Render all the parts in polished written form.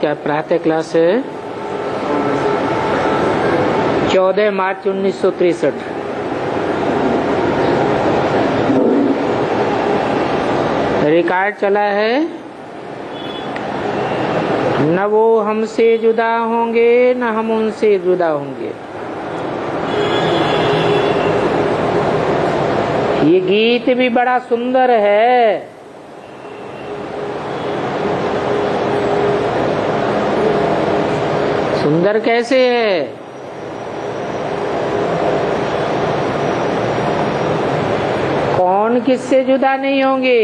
क्या प्रातः क्लास है 14 मार्च 1963। रिकॉर्ड चला है। न वो हमसे जुदा होंगे न हम उनसे जुदा होंगे। ये गीत भी बड़ा सुंदर है। सुंदर कैसे है? कौन किससे जुदा नहीं होंगे?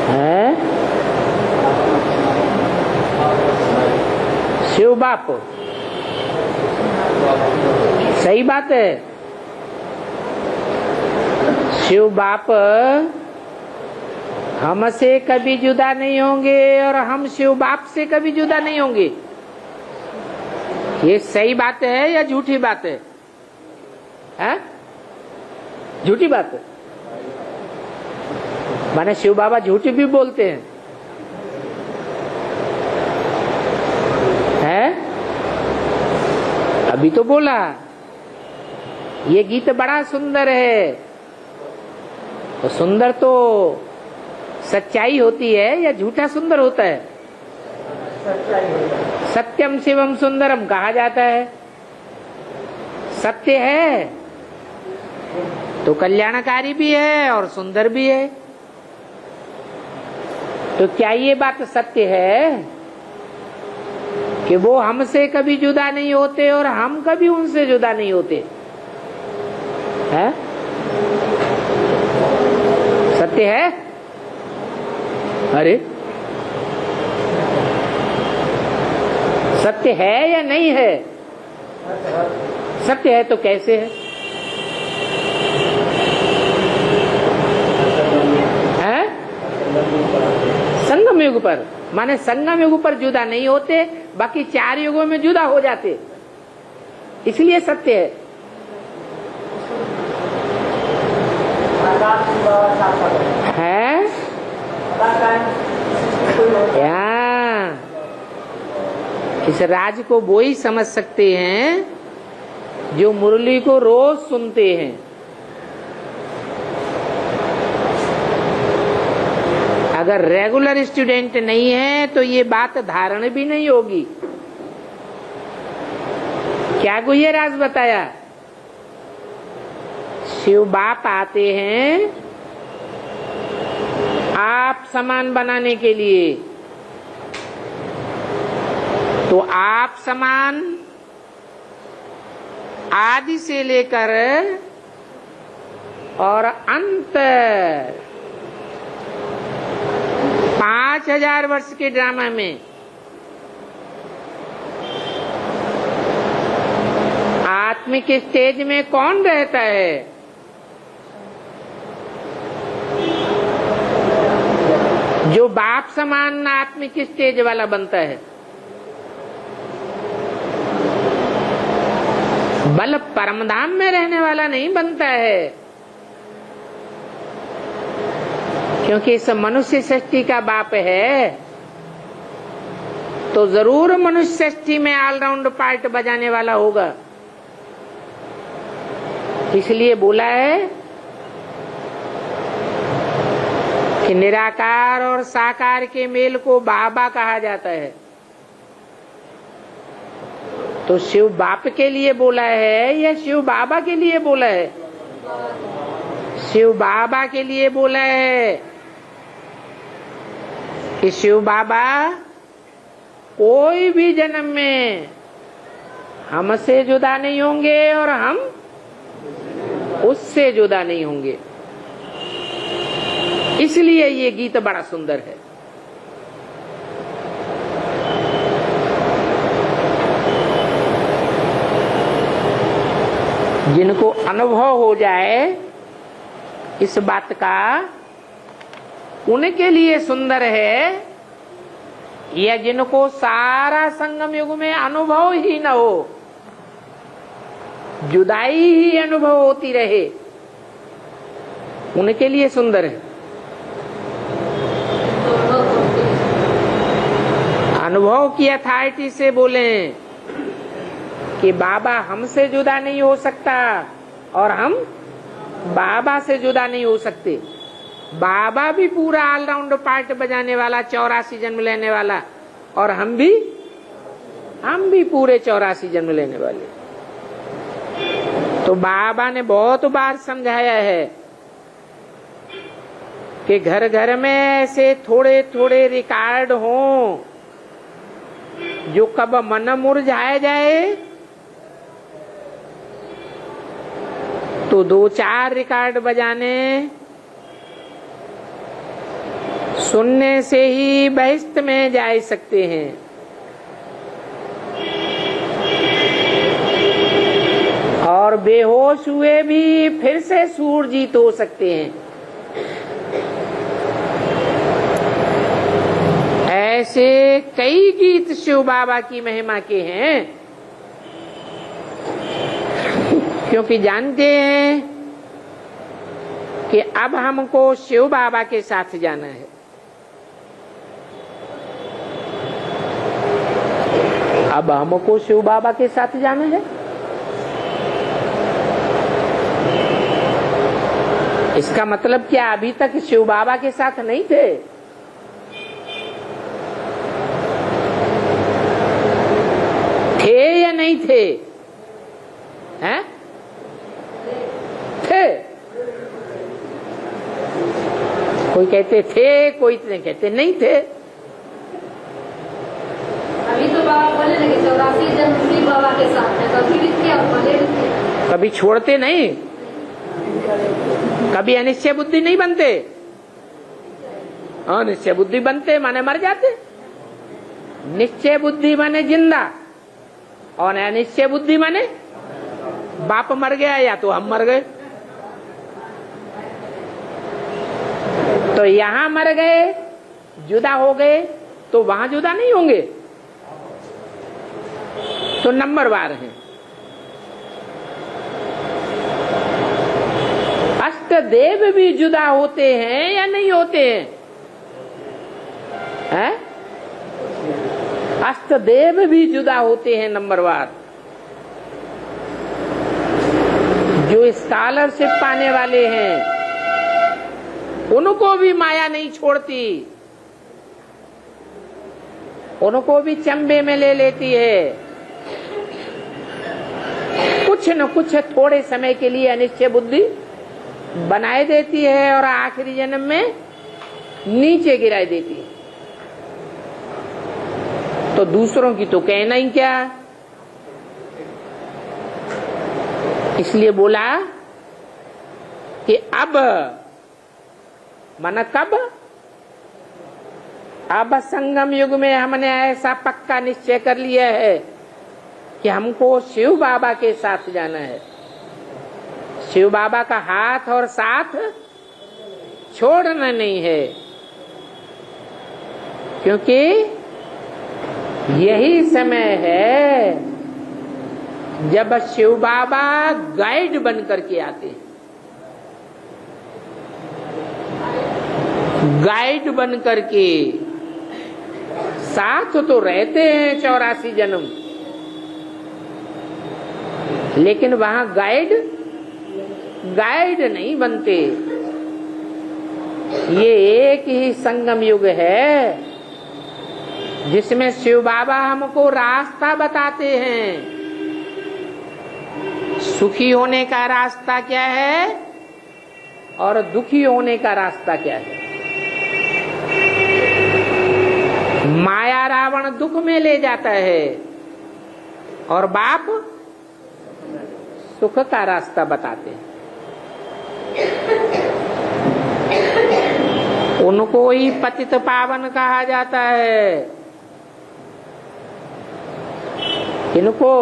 हैं? शिव बाप। सही बात है। शिव बाप हमसे कभी जुदा नहीं होंगे और हम शिव बाप से कभी जुदा नहीं होंगे। ये सही बात है या झूठी बात है? हैं? झूठी बात है। माने शिव बाबा झूठी भी बोलते हैं। हैं? अभी तो बोला। ये गीत बड़ा सुंदर है। तो सुंदर तो सच्चाई होती है या झूठा सुंदर होता है? सत्यम शिवम सुंदरम कहा जाता है। सत्य है तो कल्याणकारी भी है और सुंदर भी है। तो क्या ये बात सत्य है कि वो हमसे कभी जुदा नहीं होते और हम कभी उनसे जुदा नहीं होते? है? सत्य है? अरे सत्य है या नहीं है? सत्य है तो कैसे है? हैं? संगम युग पर। माने संगम युग पर जुदा नहीं होते, बाकी 4 युगों में जुदा हो जाते, इसलिए सत्य है। है? इस राज को वो ही समझ सकते हैं जो मुरली को रोज सुनते हैं। अगर रेगुलर स्टूडेंट नहीं है तो ये बात धारण भी नहीं होगी। क्या गुह्यराज बताया? शिव बाप आते हैं आप समान बनाने के लिए। तो आप समान आदि से लेकर और अंत 5000 वर्ष के ड्रामा में आत्मिक स्टेज में कौन रहता है? जो बाप समान आत्मिक स्टेज वाला बनता है। बल परमधाम में रहने वाला नहीं बनता है, क्योंकि इस मनुष्य सृष्टि का बाप है तो जरूर मनुष्य सृष्टि में ऑलराउंड पार्ट बजाने वाला होगा। इसलिए बोला है कि निराकार और साकार के मेल को बाबा कहा जाता है। तो शिव बाप के लिए बोला है या शिव बाबा के लिए बोला है? शिव बाबा के लिए बोला है कि शिव बाबा कोई भी जन्म में हमसे जुदा नहीं होंगे और हम उससे जुदा नहीं होंगे। इसलिए ये गीत बड़ा सुंदर है। जिनको अनुभव हो जाए इस बात का, उनके लिए सुंदर है, या जिनको सारा संगम युग में अनुभव ही न हो, जुदाई ही अनुभव होती रहे, उनके लिए सुंदर है। अनुभव की अथॉरिटी से बोलें कि बाबा हमसे जुदा नहीं हो सकता और हम बाबा से जुदा नहीं हो सकते। बाबा भी पूरा ऑलराउंड पार्ट बजाने वाला, 84 जन्म लेने वाला, और हम भी पूरे 84 जन्म लेने वाले। तो बाबा ने बहुत बार समझाया है कि घर घर में ऐसे थोड़े थोड़े रिकॉर्ड हों, जो कब मन मुरझाया जाए तो 2-4 रिकॉर्ड बजाने, सुनने से ही बहिश्त में जा सकते हैं। और बेहोश हुए भी फिर से सूरजीत हो सकते हैं। ऐसे कई गीत शिव बाबा की महिमा के हैं, क्योंकि जानते हैं कि अब हमको शिव बाबा के साथ जाना है। अब हमको शिव बाबा के साथ जाना है। इसका मतलब क्या अभी तक शिव बाबा के साथ नहीं थे? थे या नहीं थे? हैं? थे। कोई कहते थे, कोई कहते नहीं थे। अभी तो बाबा बोले लगे 84 जन्म भी बाबा के साथ है, कभी भी थे और बोले भी थे। कभी छोड़ते नहीं, कभी अनिश्चय बुद्धि नहीं बनते। अनिश्चय बुद्धि बनते माने मर जाते। निश्चय बुद्धि माने जिंदा, और अनिश्चय बुद्धि माने बाप मर गया या तो हम मर गए। तो यहां मर गए, जुदा हो गए, तो वहां जुदा नहीं होंगे। तो नंबरवार हैं। अष्टदेव भी जुदा होते हैं या नहीं होते हैं? अष्टदेव भी जुदा होते हैं नंबरवार। जो स्कॉलरशिप पाने वाले हैं उनको भी माया नहीं छोड़ती, उनको भी चंबे में ले लेती है। कुछ न कुछ थोड़े समय के लिए अनिश्चय बुद्धि बनाए देती है और आखिरी जन्म में नीचे गिराई देती है। तो दूसरों की तो कहना ही क्या। इसलिए बोला कि अब माना कब? अब संगम युग में हमने ऐसा पक्का निश्चय कर लिया है कि हमको शिव बाबा के साथ जाना है। शिव बाबा का हाथ और साथ छोड़ना नहीं है, क्योंकि यही समय है जब शिव बाबा गाइड बन करके आते हैं। गाइड बन करके साथ तो रहते हैं 84 जन्म, लेकिन वहां गाइड नहीं बनते। ये एक ही संगम युग है जिसमें शिव बाबा हमको रास्ता बताते हैं। सुखी होने का रास्ता क्या है और दुखी होने का रास्ता क्या है। माया रावण दुख में ले जाता है और बाप सुख का रास्ता बताते हैं। उनको ही पतित पावन कहा जाता है। इनको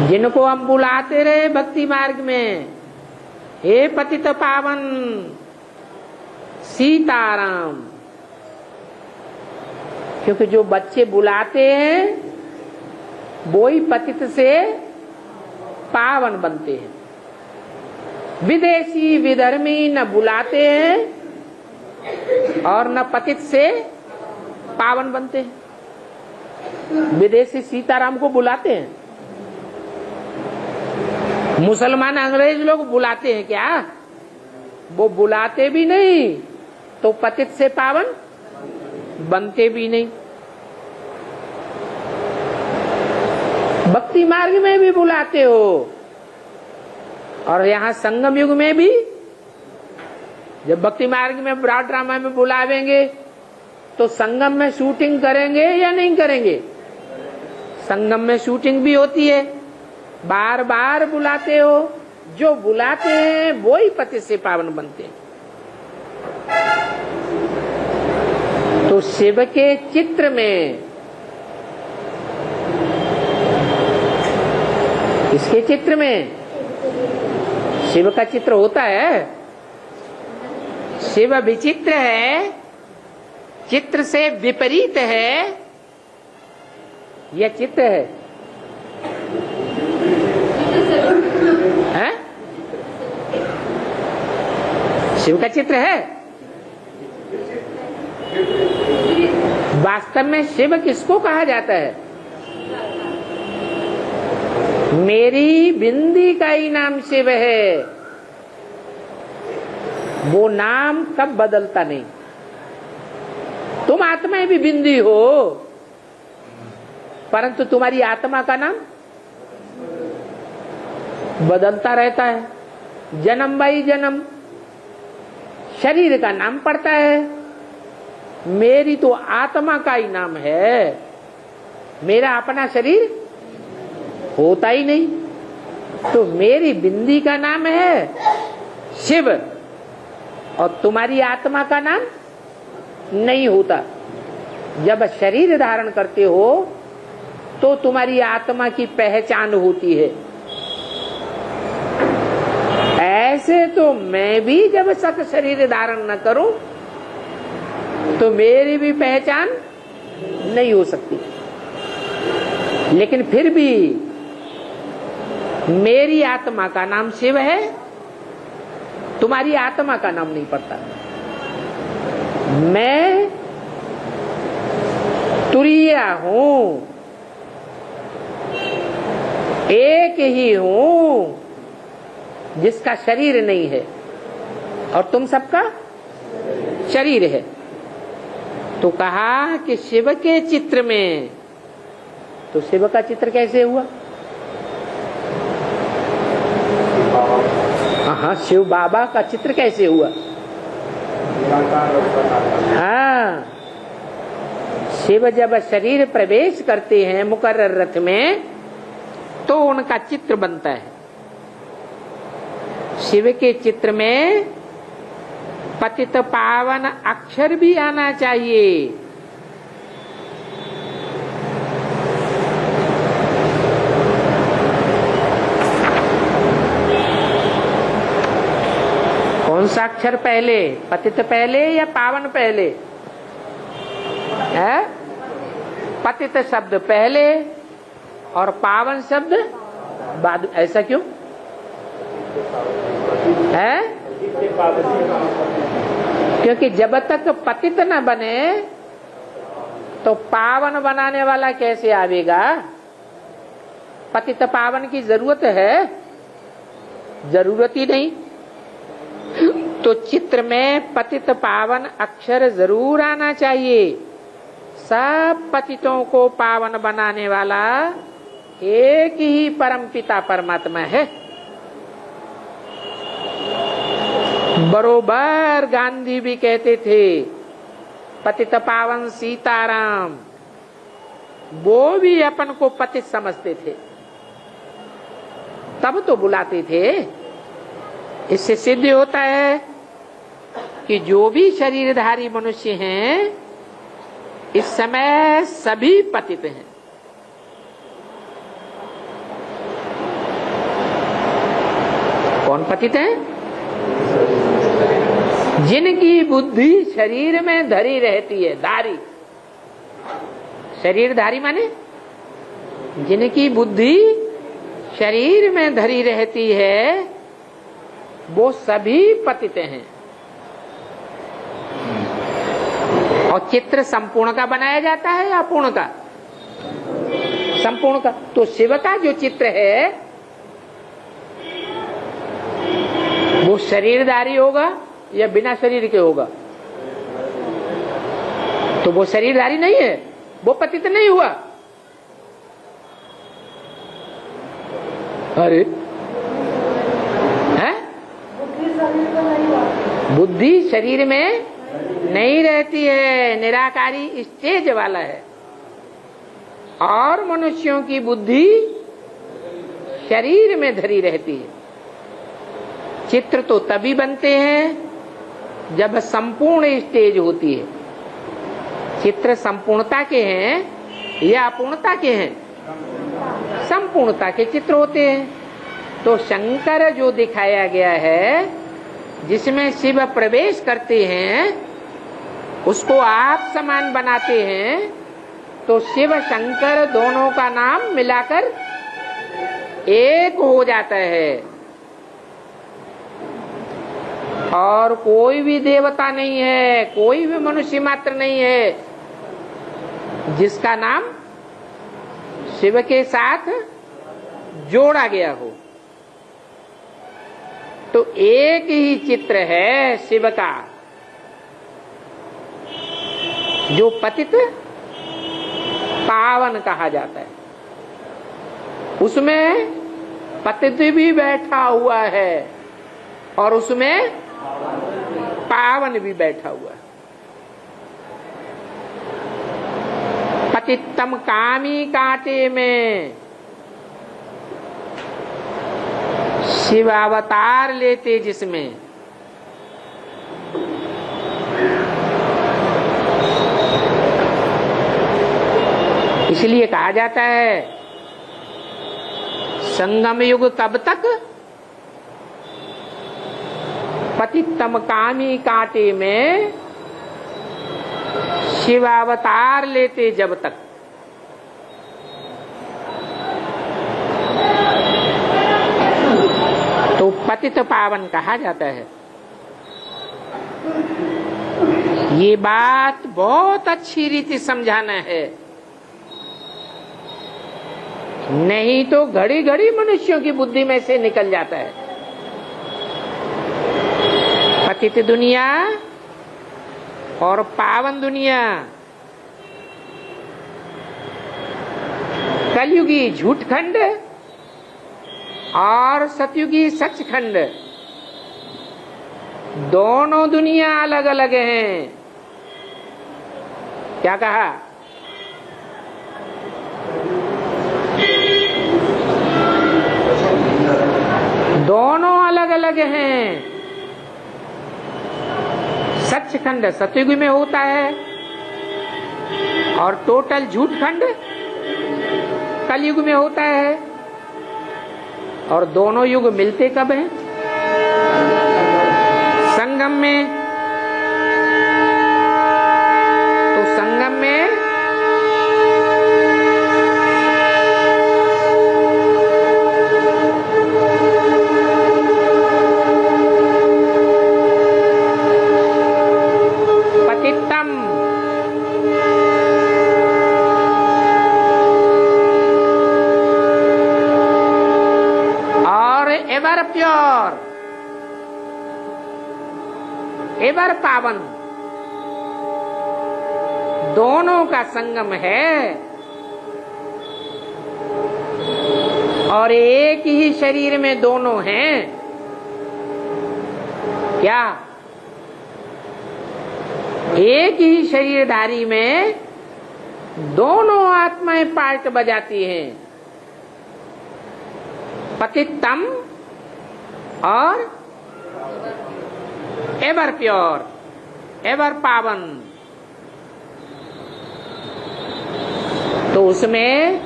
जिनको हम बुलाते रहे भक्ति मार्ग में, हे पतित पावन सीताराम, क्योंकि जो बच्चे बुलाते हैं वो ही पतित से पावन बनते हैं। विदेशी विधर्मी न बुलाते हैं और न पतित से पावन बनते हैं। विदेशी सीताराम को बुलाते हैं, मुसलमान अंग्रेज लोग बुलाते हैं क्या? वो बुलाते भी नहीं तो पतित से पावन बनते भी नहीं। भक्ति मार्ग में भी बुलाते हो और यहाँ संगम युग में भी जब भक्ति मार्ग में ब्रॉड ड्रामा में बुलावेंगे तो संगम में शूटिंग करेंगे या नहीं करेंगे? संगम में शूटिंग भी होती है, बार बार बुलाते हो, जो बुलाते हैं वो ही पति से पावन बनते हैं। तो शिव के चित्र में, इसके चित्र में शिव का चित्र होता है। शिव विचित्र है, चित्र से विपरीत है, यह चित्र है, हैं? शिव का चित्र है। वास्तव में शिव किसको कहा जाता है? मेरी बिंदी का ही नाम शिव है। वो नाम कब बदलता नहीं। तुम आत्माएं भी बिंदी हो, परंतु तुम्हारी आत्मा का नाम बदलता रहता है। जन्म बाई जन्म शरीर का नाम पड़ता है। मेरी तो आत्मा का ही नाम है, मेरा अपना शरीर होता ही नहीं। तो मेरी बिंदी का नाम है शिव और तुम्हारी आत्मा का नाम नहीं होता। जब शरीर धारण करते हो तो तुम्हारी आत्मा की पहचान होती है। ऐसे तो मैं भी जब तक शरीर धारण न करूं तो मेरी भी पहचान नहीं हो सकती। लेकिन फिर भी मेरी आत्मा का नाम शिव है, तुम्हारी आत्मा का नाम नहीं पड़ता। मैं तुरिया हूं, एक ही हूं जिसका शरीर नहीं है और तुम सबका शरीर है। तो कहा कि शिव के चित्र में, तो शिव का चित्र कैसे हुआ? हाँ, शिव बाबा का चित्र कैसे हुआ? हाँ, शिव जब शरीर प्रवेश करते हैं मुकर्रर रथ में तो उनका चित्र बनता है। शिव के चित्र में पतित पावन अक्षर भी आना चाहिए। कौन सा अक्षर पहले? पतित पहले या पावन पहले? है? पतित शब्द पहले और पावन शब्द बाद। ऐसा क्यों है? क्योंकि जब तक पतित न बने तो पावन बनाने वाला कैसे आवेगा? पतित पावन की जरूरत है? जरूरत ही नहीं। तो चित्र में पतित पावन अक्षर जरूर आना चाहिए। सब पतितों को पावन बनाने वाला एक ही परम पिता परमात्मा है। बरोबर गांधी भी कहते थे पतित पावन सीताराम, वो भी अपन को पतित समझते थे, तब तो बुलाते थे। इससे सिद्ध होता है कि जो भी शरीरधारी मनुष्य हैं इस समय सभी पतित हैं। कौन पतित हैं? जिनकी बुद्धि शरीर में धरी रहती है। धारी, शरीरधारी माने जिनकी बुद्धि शरीर में धरी रहती है वो सभी पतित हैं। और चित्र संपूर्ण का बनाया जाता है या पूर्ण का? संपूर्ण का। तो शिव का जो चित्र है वो शरीरधारी होगा या बिना शरीर के होगा? तो वो शरीरधारी नहीं है, वो पतित नहीं हुआ। अरे है? बुद्धि शरीर में नहीं रहती है, निराकारी स्टेज वाला है। और मनुष्यों की बुद्धि शरीर में धरी रहती है। चित्र तो तभी बनते हैं जब संपूर्ण स्टेज होती है। चित्र संपूर्णता के हैं या अपूर्णता के हैं? संपूर्णता के चित्र होते हैं। तो शंकर जो दिखाया गया है, जिसमें शिव प्रवेश करते हैं, उसको आप समान बनाते हैं, तो शिव शंकर दोनों का नाम मिलाकर एक हो जाता है। और कोई भी देवता नहीं है, कोई भी मनुष्य मात्र नहीं है जिसका नाम शिव के साथ जोड़ा गया हो। तो एक ही चित्र है शिव का, जो पतित पावन कहा जाता है। उसमें पतित भी बैठा हुआ है और उसमें पावन भी बैठा हुआ है। पतितम कामी कांटे में शिव अवतार लेते जिसमें, इसलिए कहा जाता है संगम युग कब तक? पतितम कामी कांटे में शिवावतार लेते जब तक। तो पतित पावन कहा जाता है। ये बात बहुत अच्छी रीति समझाना है, नहीं तो घड़ी घड़ी मनुष्यों की बुद्धि में से निकल जाता है। पतित दुनिया और पावन दुनिया, कलयुगी झूठखंड और सतयुगी सचखंड, दोनों दुनिया अलग अलग हैं। क्या कहा? दोनों अलग अलग हैं। सचखंड सतयुग में होता है और टोटल झूठखंड कलयुग में होता है। और दोनों युग मिलते कब हैं? संगम में। तो संगम में पतितम और एवर प्योर, एवर पावन, दोनों का संगम है। और एक ही शरीर में दोनों हैं। क्या? एक ही शरीरधारी में दोनों आत्माएं पार्ट बजाती हैं, पतितम और एवर प्योर, एवर पावन। तो उसमें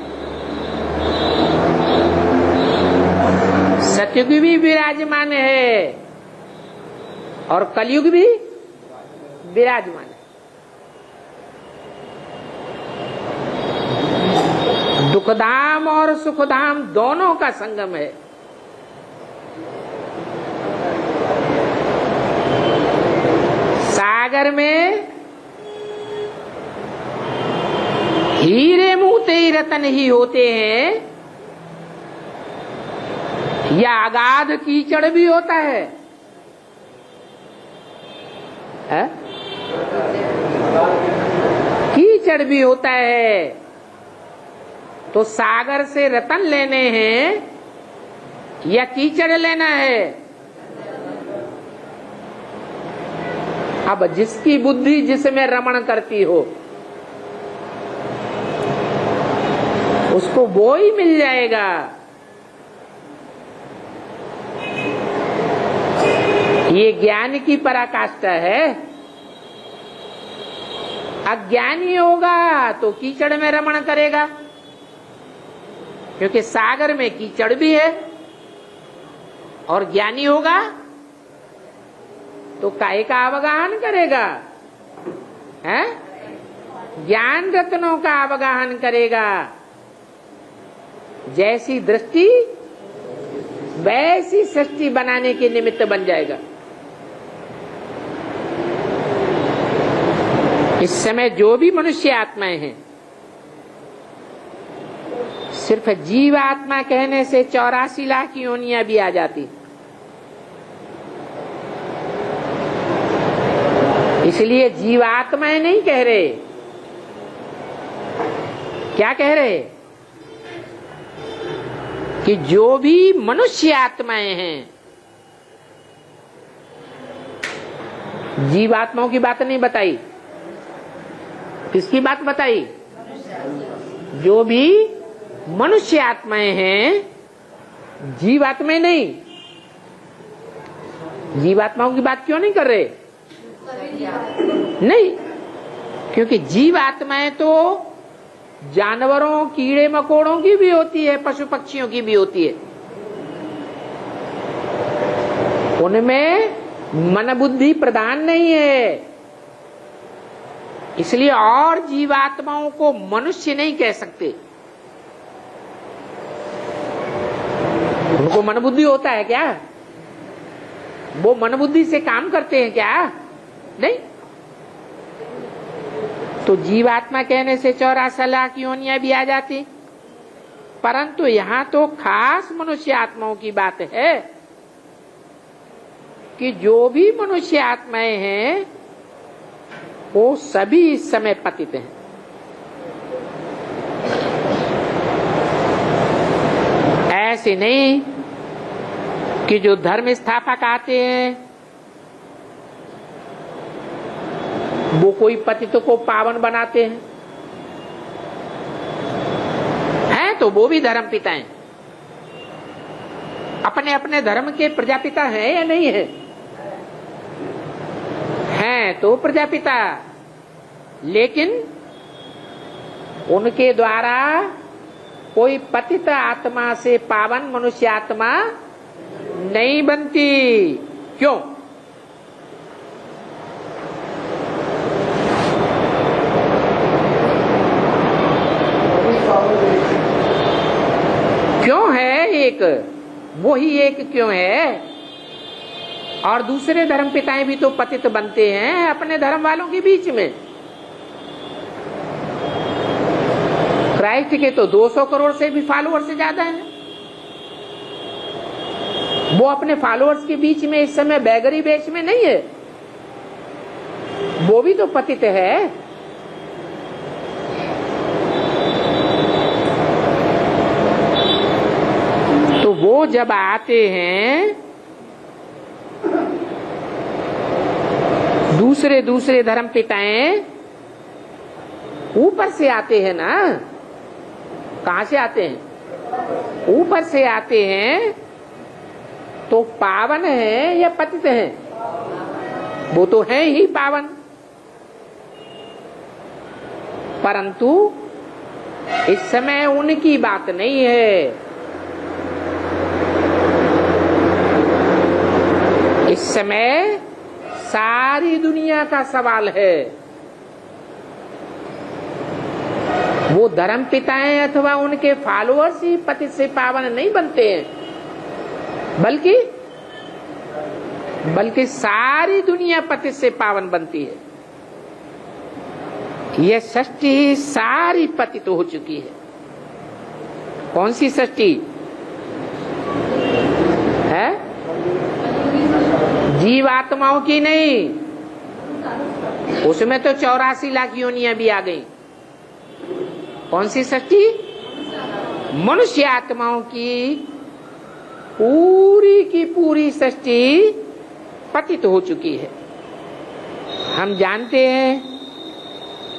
सतयुग भी विराजमान है और कलयुग भी विराजमान है। दुखधाम और सुखधाम दोनों का संगम है। सागर में हीरे मोती रतन ही होते हैं या अगाध कीचड़ भी होता है? कीचड़ भी होता है। तो सागर से रतन लेने हैं या कीचड़ लेना है? अब जिसकी बुद्धि जिसमें रमण करती हो उसको वो ही मिल जाएगा। ये ज्ञान की पराकाष्ठा है। अज्ञानी होगा तो कीचड़ में रमण करेगा, क्योंकि सागर में कीचड़ भी है। और ज्ञानी होगा तो काहे का अवगाहन करेगा? है? ज्ञान रत्नों का अवगाहन करेगा। जैसी दृष्टि वैसी सृष्टि बनाने के निमित्त बन जाएगा। इस समय जो भी मनुष्य आत्माएं हैं, सिर्फ जीवात्मा कहने से 84 लाख योनियां भी आ जाती। इसलिए जीवात्माएं नहीं कह रहे। क्या कह रहे? कि जो भी मनुष्य आत्माएं हैं, जीवात्माओं की बात नहीं बताई। किसकी बात बताई? जो भी मनुष्य आत्माएं हैं, जीवात्माएं नहीं। जीवात्माओं की बात क्यों नहीं कर रहे? नहीं, क्योंकि जीवात्माएं तो जानवरों, कीड़े मकोड़ों की भी होती है, पशु पक्षियों की भी होती है। उनमें मन बुद्धि प्रधान नहीं है। इसलिए और जीवात्माओं को मनुष्य नहीं कह सकते। उनको मन बुद्धि होता है क्या? वो मन बुद्धि से काम करते हैं क्या? नहीं। तो जीवात्मा कहने से 84 लाख योनियां भी आ जाती। परंतु यहाँ तो खास मनुष्य आत्माओं की बात है कि जो भी मनुष्य आत्माएं हैं वो सभी इस समय पतित हैं। ऐसे नहीं कि जो धर्म स्थापक आते हैं वो कोई पतित को पावन बनाते हैं। हैं तो वो भी धर्म पिता हैं। अपने अपने धर्म के प्रजापिता हैं या नहीं है? हैं तो प्रजापिता, लेकिन उनके द्वारा कोई पतित आत्मा से पावन मनुष्य आत्मा नहीं बनती। क्यों? क्यों है? एक वो ही एक क्यों है? और दूसरे धर्म पिताएं भी तो पतित बनते हैं अपने धर्म वालों के बीच में। क्राइस्ट के तो 200 करोड़ से भी फॉलोअर्स से ज्यादा हैं। वो अपने फॉलोअर्स के बीच में इस समय बैगरी वेश में नहीं है। वो भी तो पतित है। तो वो जब आते हैं दूसरे धर्म पिताएं ऊपर से आते हैं ना। कहां से आते हैं? ऊपर से आते हैं। तो पावन है या पतित है? वो तो है ही पावन। परंतु इस समय उनकी बात नहीं है। इस समय सारी दुनिया का सवाल है। वो धर्म पिताएं अथवा उनके फॉलोअर्स ही पतित से पावन नहीं बनते हैं, बल्कि सारी दुनिया पतित से पावन बनती है। ये सृष्टि सारी पतित हो चुकी है। कौन सी सृष्टि है? जीवात्माओं की नहीं, उसमें तो 84 लाख योनियां भी आ गई। कौन सी सृष्टि? मनुष्य आत्माओं की पूरी की पूरी सृष्टि पतित हो चुकी है। हम जानते हैं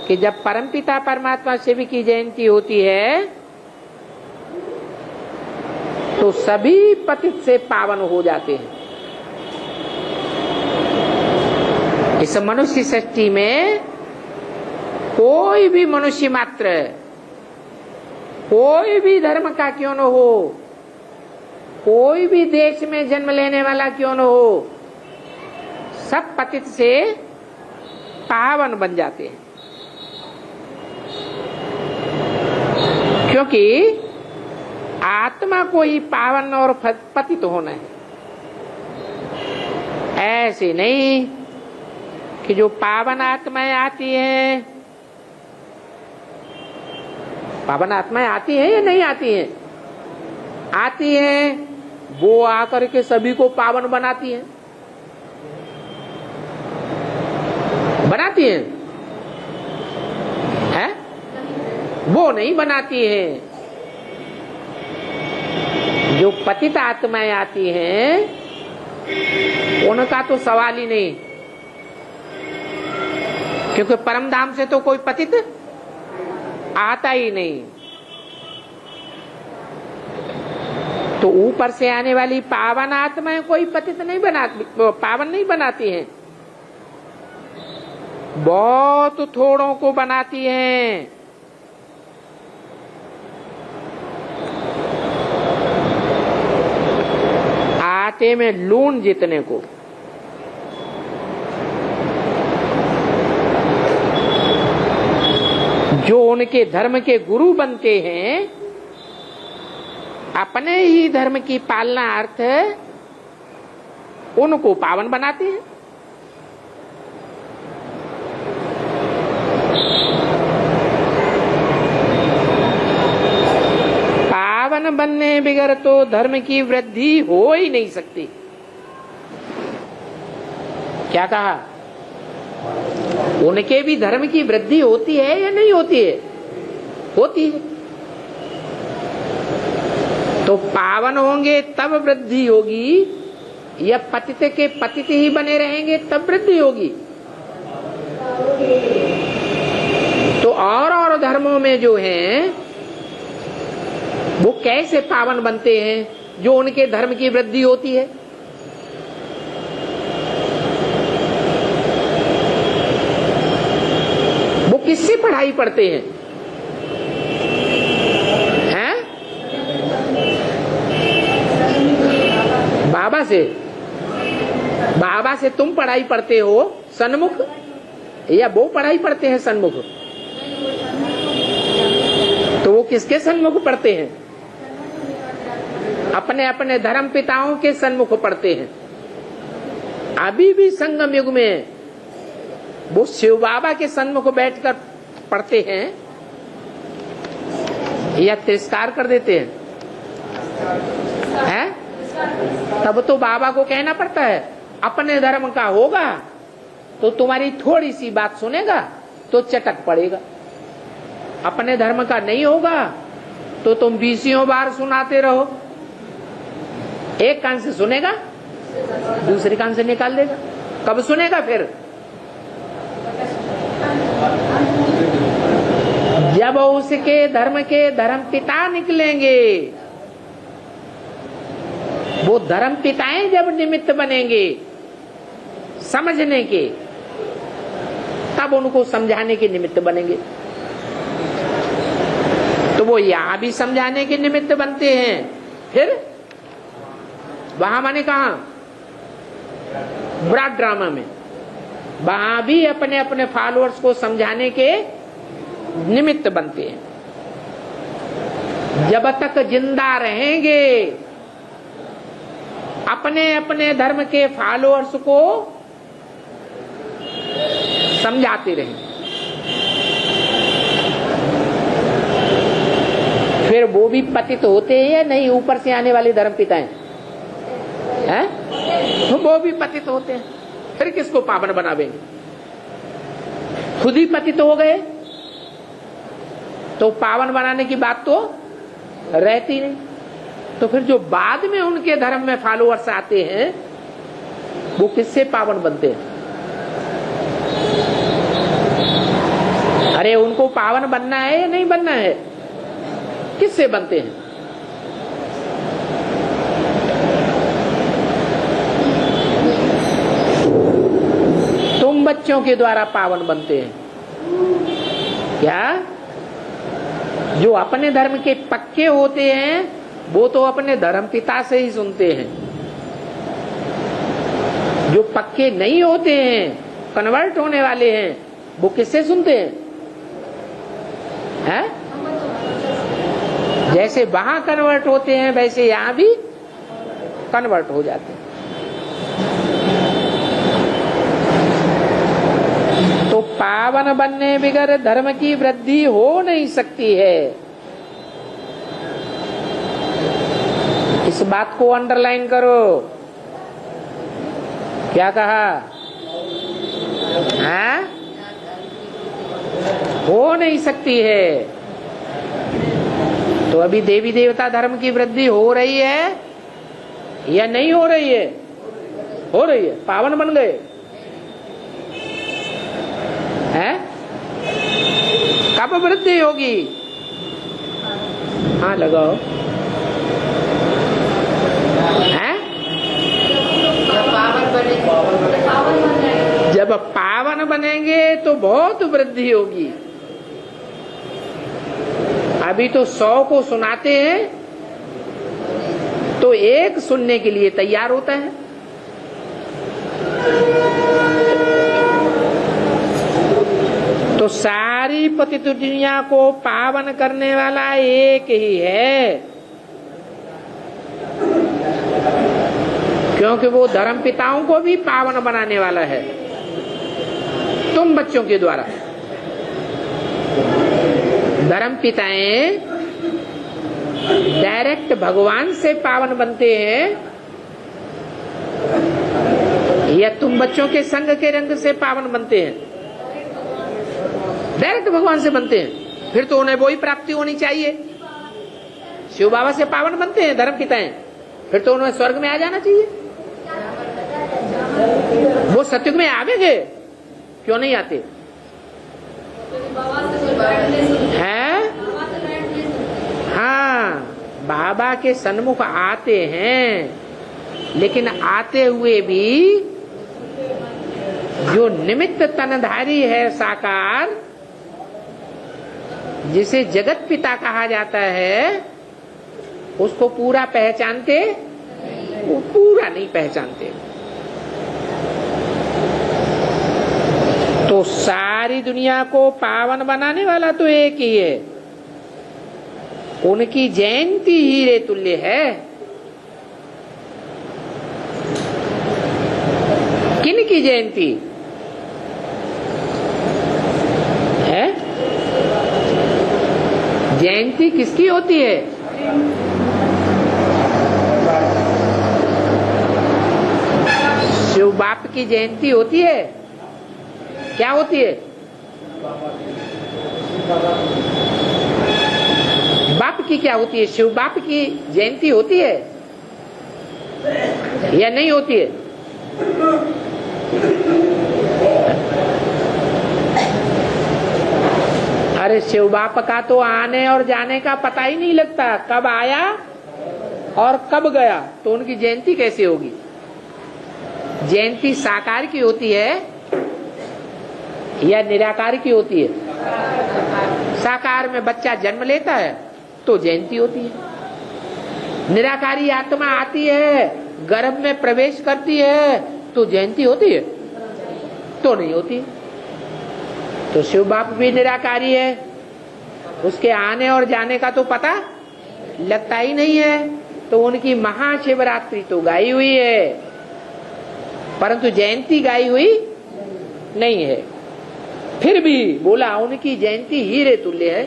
कि जब परमपिता परमात्मा शिव की जयंती होती है तो सभी पतित से पावन हो जाते हैं। इस मनुष्य सृष्टि में कोई भी मनुष्य मात्र, कोई भी धर्म का क्यों न हो, कोई भी देश में जन्म लेने वाला क्यों न हो, सब पतित से पावन बन जाते हैं। क्योंकि आत्मा को ही पावन और पतित होना है। ऐसे नहीं कि जो पावन आत्माएं आती हैं, पावन आत्माएं आती हैं या नहीं आती हैं? आती हैं, वो आकर के सभी को पावन बनाती हैं, बनाती हैं, है? वो नहीं बनाती हैं। जो पतित आत्माएं आती हैं उनका तो सवाल ही नहीं, क्योंकि परम धाम से तो कोई पतित आता ही नहीं। तो ऊपर से आने वाली पावन आत्माएं कोई पतित नहीं बनाती, पावन नहीं बनाती हैं, बहुत थोड़ों को बनाती हैं। आटे में लून जितने को। जो उनके धर्म के गुरु बनते हैं, अपने ही धर्म की पालना अर्थ उनको पावन बनाते हैं। पावन बनने बगैर तो धर्म की वृद्धि हो ही नहीं सकती। क्या कहा? उनके भी धर्म की वृद्धि होती है या नहीं होती है? होती है। तो पावन होंगे तब वृद्धि होगी, या पतित के पतित ही बने रहेंगे तब वृद्धि होगी? तो और धर्मों में जो हैं वो कैसे पावन बनते हैं, जो उनके धर्म की वृद्धि होती है? वो किससे पढ़ाई पढ़ते हैं? हैं? बाबा से। बाबा से तुम पढ़ाई पढ़ते हो सन्मुख, या वो पढ़ाई पढ़ते हैं सन्मुख? तो वो किसके सन्मुख पढ़ते हैं? अपने अपने धर्म पिताओं के सन्मुख पढ़ते हैं। अभी भी संगम युग में वो शिव बाबा के सन्मुख बैठकर पढ़ते हैं या तिरस्कार कर देते हैं? है? तब तो बाबा को कहना पड़ता है, अपने धर्म का होगा तो तुम्हारी थोड़ी सी बात सुनेगा तो चटक पड़ेगा, अपने धर्म का नहीं होगा तो तुम 20 बार सुनाते रहो। एक कान से सुनेगा, दूसरे कान से निकाल देगा। कब सुनेगा फिर? जब उसके धर्म के धर्म पिता निकलेंगे, वो धर्म पिताएं जब निमित्त बनेंगे समझने के, तब उनको समझाने के निमित्त बनेंगे। तो वो यहां भी समझाने के निमित्त बनते हैं, फिर वहां माने कहा? ब्रॉड ड्रामा में, वहां भी अपने अपने फॉलोअर्स को समझाने के निमित्त बनते हैं। जब तक जिंदा रहेंगे अपने अपने धर्म के फॉलोअर्स को समझाते रहेंगे। वो भी पतित होते हैं या नहीं? ऊपर से आने वाले धर्म पिता हैं, वो भी पतित होते हैं, फिर किसको पावन बनावेंगे? खुद ही पतित हो गए तो पावन बनाने की बात तो रहती नहीं। तो फिर जो बाद में उनके धर्म में फॉलोअर्स आते हैं वो किससे पावन बनते हैं? अरे उनको पावन बनना है या नहीं बनना है? किससे बनते हैं? तुम बच्चों के द्वारा पावन बनते हैं। क्या? जो अपने धर्म के पक्के होते हैं वो तो अपने धर्म पिता से ही सुनते हैं। जो पक्के नहीं होते हैं, कन्वर्ट होने वाले हैं, वो किससे सुनते हैं? जैसे वहां कन्वर्ट होते हैं वैसे यहां भी कन्वर्ट हो जाते हैं। तो पावन बनने बगैर धर्म की वृद्धि हो नहीं सकती है। इस बात को अंडरलाइन करो। क्या कहा? हो नहीं सकती है। तो अभी देवी देवता धर्म की वृद्धि हो रही है या नहीं हो रही है? हो रही है। पावन बन गए हैं? कब वृद्धि होगी? हाँ लगाओ। हैं? जब पावन बनेंगे तो बहुत वृद्धि होगी। अभी तो 100 को सुनाते हैं तो एक सुनने के लिए तैयार होता है। तो सारी पतित दुनिया को पावन करने वाला एक ही है, क्योंकि वो धर्म पिताओं को भी पावन बनाने वाला है तुम बच्चों के द्वारा। धर्म पिताएं डायरेक्ट भगवान से पावन बनते हैं या तुम बच्चों के संग के रंग से पावन बनते हैं? डायरेक्ट भगवान से बनते हैं। फिर तो उन्हें वही प्राप्ति होनी चाहिए। शिव बाबा से पावन बनते हैं धर्म पिताएं, फिर तो उन्हें स्वर्ग में आ जाना चाहिए। वो सत्युग में आ गए, क्यों नहीं आते हैं? हाँ, बाबा के सन्मुख आते हैं, लेकिन आते हुए भी जो निमित्त तनधारी है साकार, जिसे जगत पिता कहा जाता है, उसको पूरा पहचानते? वो पूरा नहीं पहचानते। तो सारी दुनिया को पावन बनाने वाला तो एक ही है। उनकी जयंती हीरे तुल्य है। किन की जयंती है? जयंती किसकी होती है? शिव बाप की जयंती होती है। क्या होती है? बाप की क्या होती है? शिव बाप की जयंती होती है या नहीं होती है? अरे शिव बाप का तो आने और जाने का पता ही नहीं लगता, कब आया और कब गया, तो उनकी जयंती कैसे होगी? जयंती साकार की होती है या निराकार की होती है? साकार में बच्चा जन्म लेता है तो जयंती होती है। निराकारी आत्मा आती है, गर्भ में प्रवेश करती है तो जयंती होती है? तो नहीं होती। तो शिव बाप भी निराकारी है, उसके आने और जाने का तो पता लगता ही नहीं है। तो उनकी महाशिवरात्रि तो गाई हुई है, परंतु जयंती गाई हुई नहीं है। फिर भी बोला उनकी जयंती हीरे तुल्य है।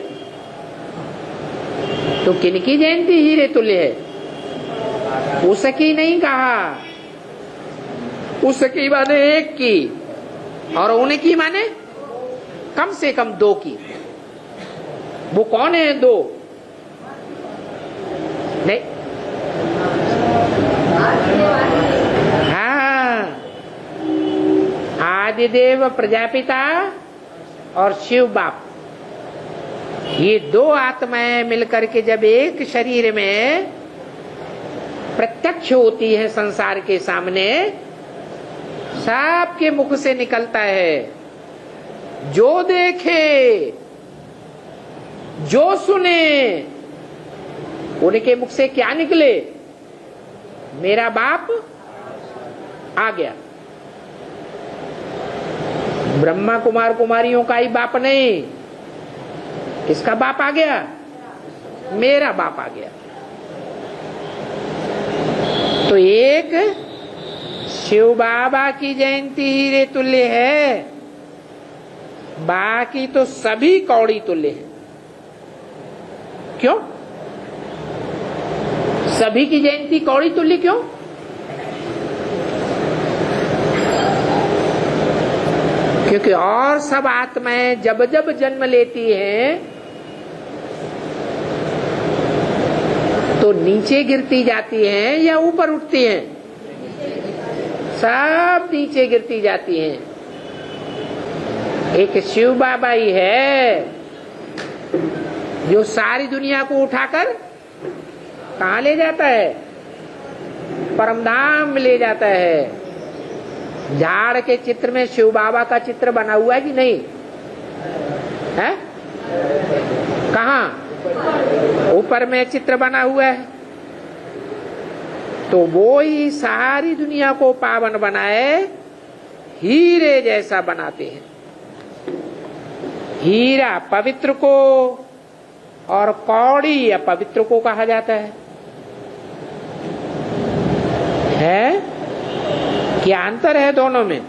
तो किनकी जयंती हीरे तुल्य है? उसकी नहीं कहा, उसकी माने एक की, और उनकी माने कम से कम दो की। वो कौन है दो? नहीं, हाँ, आदिदेव प्रजापिता और शिव बाप, ये दो आत्माएं मिलकर के जब एक शरीर में प्रत्यक्ष होती है संसार के सामने, सबके मुख से निकलता है, जो देखे जो सुने, उनके मुख से क्या निकले? मेरा बाप आ गया। ब्रह्मा कुमार कुमारियों का ही बाप नहीं, किसका बाप आ गया? मेरा बाप आ गया। तो एक शिव बाबा की जयंती हीरे तुल्य है, बाकी तो सभी कौड़ी तुल्य है। क्यों सभी की जयंती कौड़ी तुल्य क्यों? क्योंकि और सब आत्माएं जब जब जन्म लेती हैं तो नीचे गिरती जाती हैं या ऊपर उठती हैं? सब नीचे गिरती जाती हैं। एक शिव बाबा ही है जो सारी दुनिया को उठाकर कहाँ ले जाता है? परमधाम में ले जाता है। झाड़ के चित्र में शिव बाबा का चित्र बना हुआ है कि नहीं है? कहाँ? ऊपर में चित्र बना हुआ है। तो वो ही सारी दुनिया को पावन बनाए, हीरे जैसा बनाते हैं। हीरा पवित्र को और कौड़ी अपवित्र को कहा जाता है? क्या अंतर है दोनों में?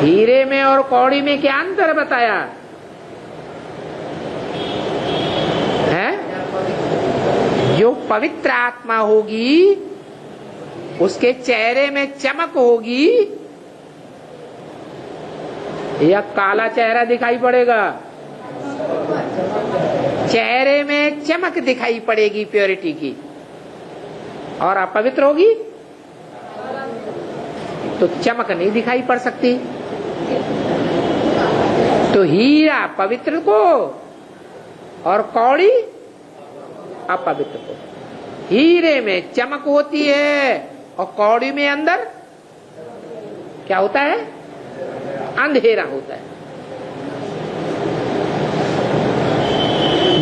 हीरे में और कौड़ी में क्या अंतर बताया है? जो पवित्र आत्मा होगी उसके चेहरे में चमक होगी या काला चेहरा दिखाई पड़ेगा? चेहरे में चमक दिखाई पड़ेगी प्योरिटी की। और अपवित्र होगी तो चमक नहीं दिखाई पड़ सकती। तो हीरा पवित्र को और कौड़ी अपवित्र को। हीरे में चमक होती है और कौड़ी में अंदर क्या होता है? अंधेरा होता है।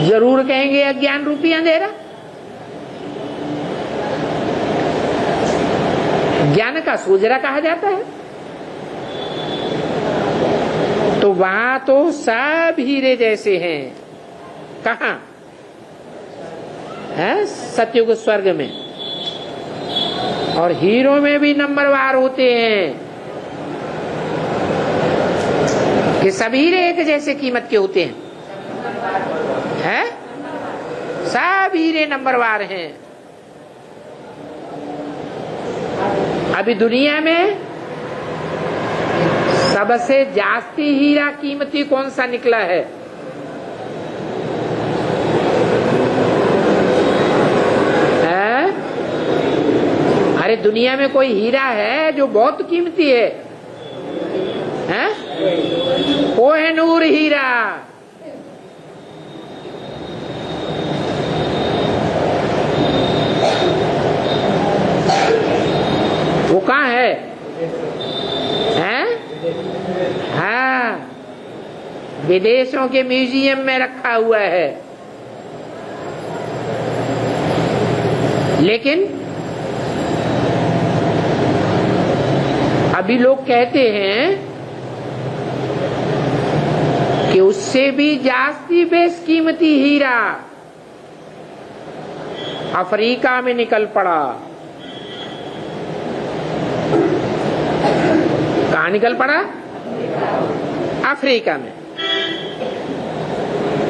जरूर कहेंगे अज्ञान रूपी अंधेरा। ज्ञान का सूजरा कहा जाता है। तो वहां तो सब हीरे जैसे हैं। कहाँ है? सतयुग स्वर्ग में। और हीरो में भी नंबरवार होते हैं कि सब हीरे एक जैसे कीमत के होते हैं। है? सब हीरे नंबरवार हैं। अभी दुनिया में सबसे जास्ती हीरा कीमती कौन सा निकला है? अरे दुनिया में कोई हीरा है जो बहुत कीमती है? कोहिनूर हीरा। वो कहाँ है? हाँ, विदेशों के म्यूजियम में रखा हुआ है। लेकिन अभी लोग कहते हैं कि उससे भी जास्ती बेशकीमती हीरा अफ्रीका में निकल पड़ा। कहाँ निकल पड़ा? अफ्रीका में।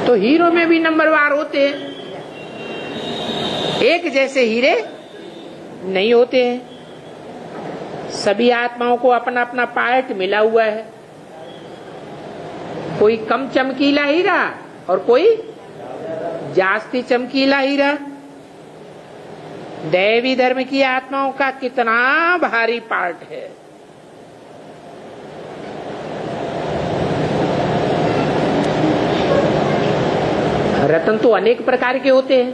तो हीरो में भी नंबरवार होते हैं, एक जैसे हीरे नहीं होते हैं। सभी आत्माओं को अपना अपना पार्ट मिला हुआ है, कोई कम चमकीला हीरा और कोई जास्ती चमकीला हीरा। दैवी धर्म की आत्माओं का कितना भारी पार्ट है। रत्न तो अनेक प्रकार के होते हैं,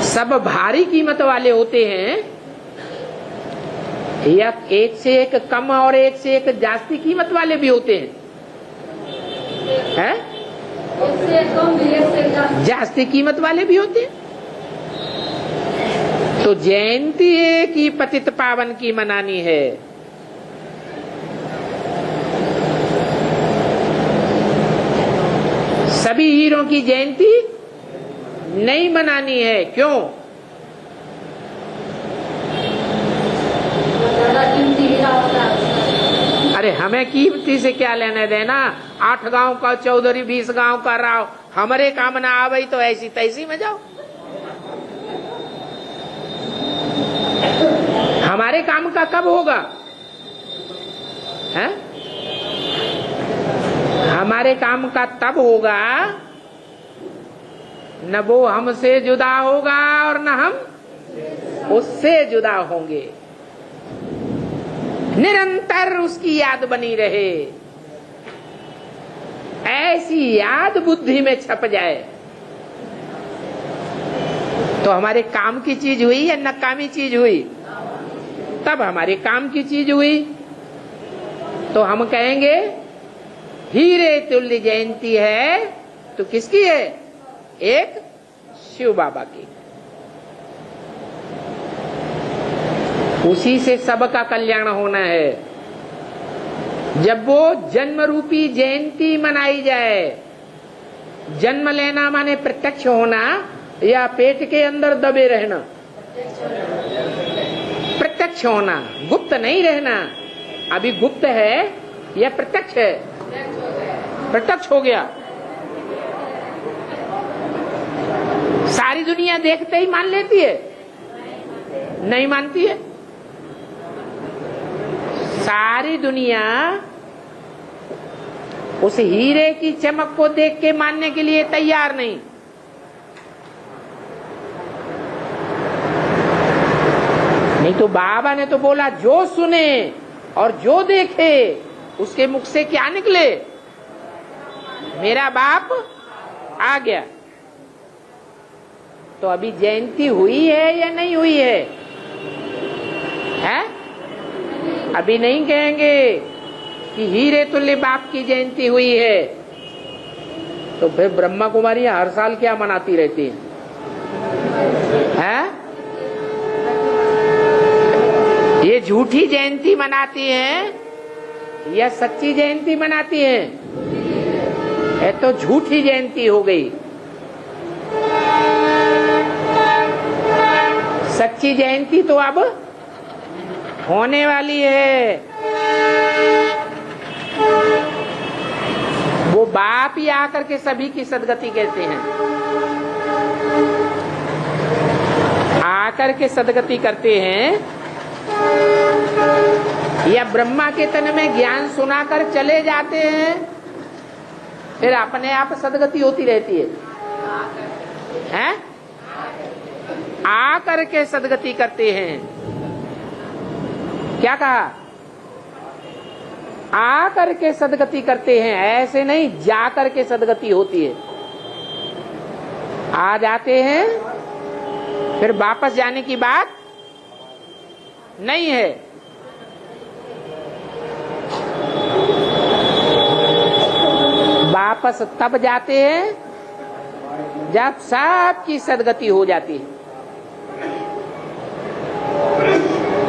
सब भारी कीमत वाले होते हैं, या एक से एक कम और एक से एक जास्ती कीमत वाले भी होते हैं, हैं? एक से कम एक से ज्यादा। जास्ती कीमत वाले भी होते हैं। तो जयंती एक ही पतित पावन की मनानी है। सभी हीरों की जयंती नहीं मनानी है। क्यों? ज्यादा कीमती हीरा होता है। अरे हमें कीमती से क्या लेना देना? 8 गांव का चौधरी 20 गांव का राव, हमारे काम ना आवे तो ऐसी तैसी में जाओ। हमारे काम का कब होगा? है? हमारे काम का तब होगा न वो हमसे जुदा होगा और न हम उससे जुदा होंगे। निरंतर उसकी याद बनी रहे, ऐसी याद बुद्धि में छप जाए तो हमारे काम की चीज हुई या नकामी चीज हुई? तब हमारे काम की चीज हुई तो हम कहेंगे हीरे तुल्य जयंती है। तो किसकी है? एक शिव बाबा की। उसी से सबका कल्याण होना है। जब वो जन्म रूपी जयंती मनाई जाए, जन्म लेना माने प्रत्यक्ष होना या पेट के अंदर दबे रहना? प्रत्यक्ष होना, गुप्त नहीं रहना। अभी गुप्त है या प्रत्यक्ष है? प्रत्यक्ष हो गया। सारी दुनिया देखते ही मान लेती है? नहीं मानती है। सारी दुनिया उस हीरे की चमक को देख के मानने के लिए तैयार नहीं। नहीं तो बाबा ने तो बोला जो सुने और जो देखे उसके मुख से क्या निकले? मेरा बाप आ गया। तो अभी जयंती हुई है या नहीं हुई है? हैं? अभी नहीं कहेंगे कि हीरे तुल्य बाप की जयंती हुई है। तो फिर ब्रह्मा कुमारी हर साल क्या मनाती रहती है? ये झूठी जयंती मनाती हैं या सच्ची जयंती मनाती हैं? ये तो झूठी जयंती हो गई। सच्ची जयंती तो अब होने वाली है। वो बाप ही आकर के सभी की सदगति कहते हैं, आकर के सदगति करते हैं, या ब्रह्मा के तन में ज्ञान सुनाकर चले जाते हैं, फिर अपने आप सदगति होती रहती है। हैं? आकर के सदगति करते हैं। क्या कहा? आकर के सदगति करते हैं, ऐसे नहीं जाकर के सदगति होती है। आ जाते हैं फिर वापस जाने की बात नहीं है। वापस तब जाते हैं जब सबकी सदगति हो जाती है।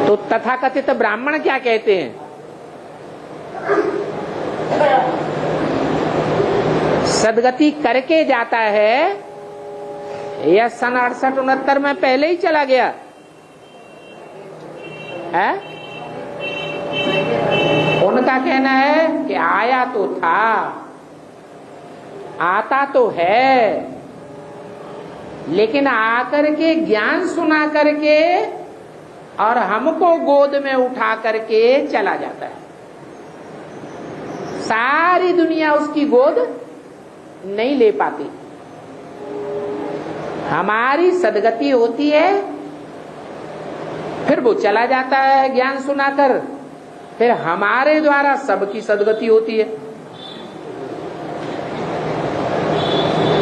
तो तथाकथित ब्राह्मण क्या कहते हैं? सदगति करके जाता है या सन 68-69 में पहले ही चला गया है? उनका कहना है कि आया तो था आता तो है, लेकिन आकर के ज्ञान सुना करके और हमको गोद में उठा करके चला जाता है। सारी दुनिया उसकी गोद नहीं ले पाती। हमारी सदगति होती है, फिर वो चला जाता है ज्ञान सुनाकर, फिर हमारे द्वारा सबकी सदगति होती है।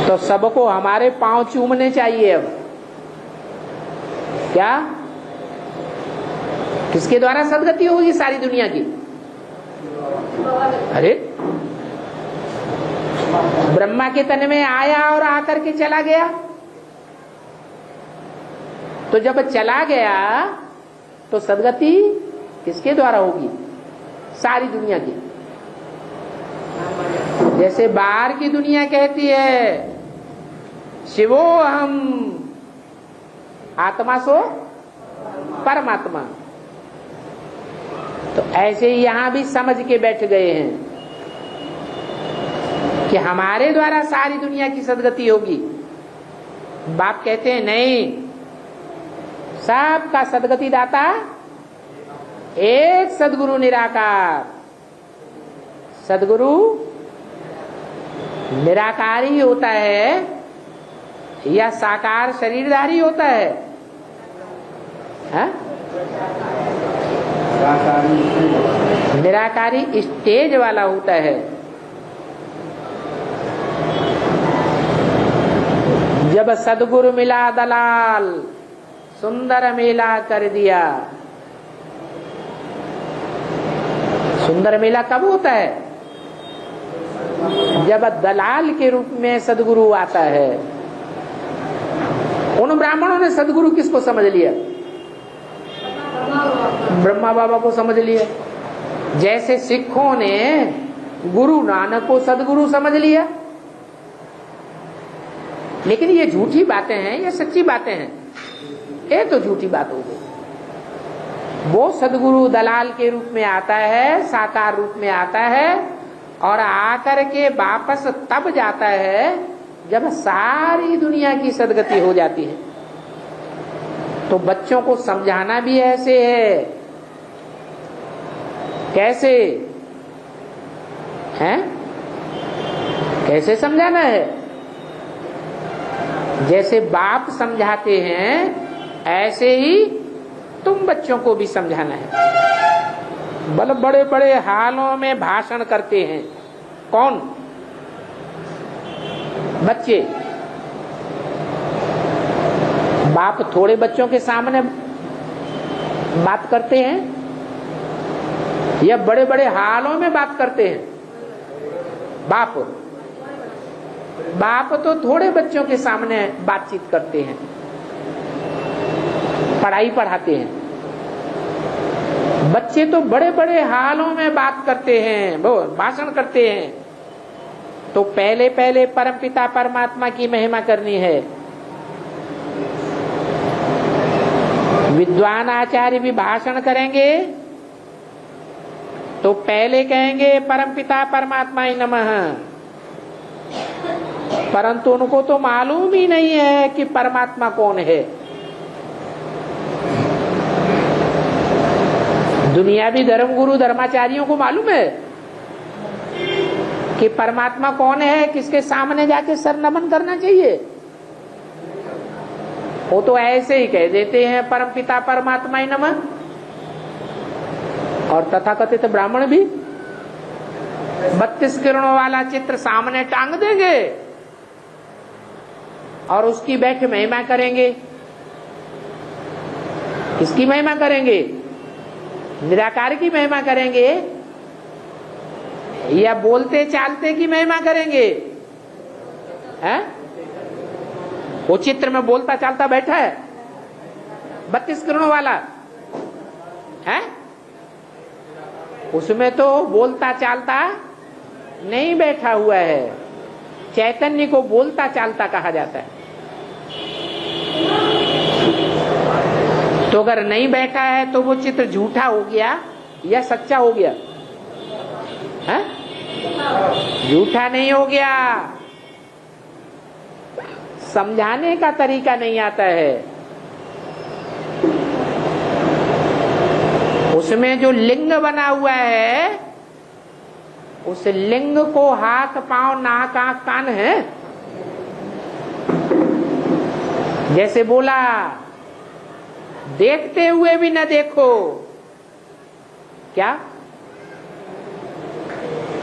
तो सबको हमारे पांव चूमने चाहिए। अब क्या, किसके द्वारा सदगति होगी सारी दुनिया की? अरे ब्रह्मा के तन में आया और आकर के चला गया, तो जब चला गया तो सदगति किसके द्वारा होगी? सारी दुनिया की। जैसे बाहर की दुनिया कहती है शिवो हम, आत्मा सो परमात्मा, तो ऐसे ही यहां भी समझ के बैठ गए हैं कि हमारे द्वारा सारी दुनिया की सदगति होगी। बाप कहते हैं नहीं, सबका सदगति दाता एक सदगुरु निराकार। सदगुरु निराकार ही होता है या साकार शरीरधारी होता है? निराकारी स्टेज वाला होता है। जब सदगुरु मिला दलाल, सुंदर मेला कर दिया। सुंदर मेला कब होता है? जब दलाल के रूप में सदगुरु आता है। उन ब्राह्मणों ने सदगुरु किसको समझ लिया? ब्रह्मा बाबा को समझ लिया। जैसे सिखों ने गुरु नानक को सदगुरु समझ लिया। लेकिन ये झूठी बातें हैं, ये सच्ची बातें हैं? ये तो झूठी बात हो गई। वो सदगुरु दलाल के रूप में आता है, साकार रूप में आता है, और आकर के वापस तब जाता है जब सारी दुनिया की सदगति हो जाती है। तो बच्चों को समझाना भी ऐसे है। कैसे हैं? कैसे समझाना है? जैसे बाप समझाते हैं ऐसे ही तुम बच्चों को भी समझाना है। बड़े बड़े हालों में भाषण करते हैं। कौन? बच्चे। बाप थोड़े बच्चों के सामने बात करते हैं या बड़े बड़े हालों में बात करते हैं? बाप तो थोड़े बच्चों के सामने बातचीत करते हैं, पढ़ाई पढ़ाते हैं। बच्चे तो बड़े बड़े हालों में बात करते हैं, वो भाषण करते हैं। तो पहले पहले परमपिता परमात्मा की महिमा करनी है। विद्वान आचार्य भी भाषण करेंगे तो पहले कहेंगे परमपिता परमात्मा ही नमः, परंतु उनको तो मालूम ही नहीं है कि परमात्मा कौन है। दुनियावी धर्मगुरु धर्माचार्यों को मालूम है कि परमात्मा कौन है, किसके सामने जाके सर नमन करना चाहिए। वो तो ऐसे ही कह देते हैं परमपिता परमात्मा ही नमः। और तथाकथित ब्राह्मण भी 32 किरणों वाला चित्र सामने टांग देंगे और उसकी बैठ महिमा करेंगे। किसकी महिमा करेंगे? निराकार की महिमा करेंगे या बोलते चालते की महिमा करेंगे? हैं? वो चित्र में बोलता चालता बैठा है 32 किरणों वाला है, उसमें तो बोलता चालता नहीं बैठा हुआ है। चैतन्य को बोलता चालता कहा जाता है। तो अगर नहीं बैठा है तो वो चित्र झूठा हो गया या सच्चा हो गया? है? झूठा नहीं हो गया, समझाने का तरीका नहीं आता है। उसमें जो लिंग बना हुआ है, उस लिंग को हाथ पांव नाक आंख कान है। जैसे बोला, देखते हुए भी न देखो। क्या?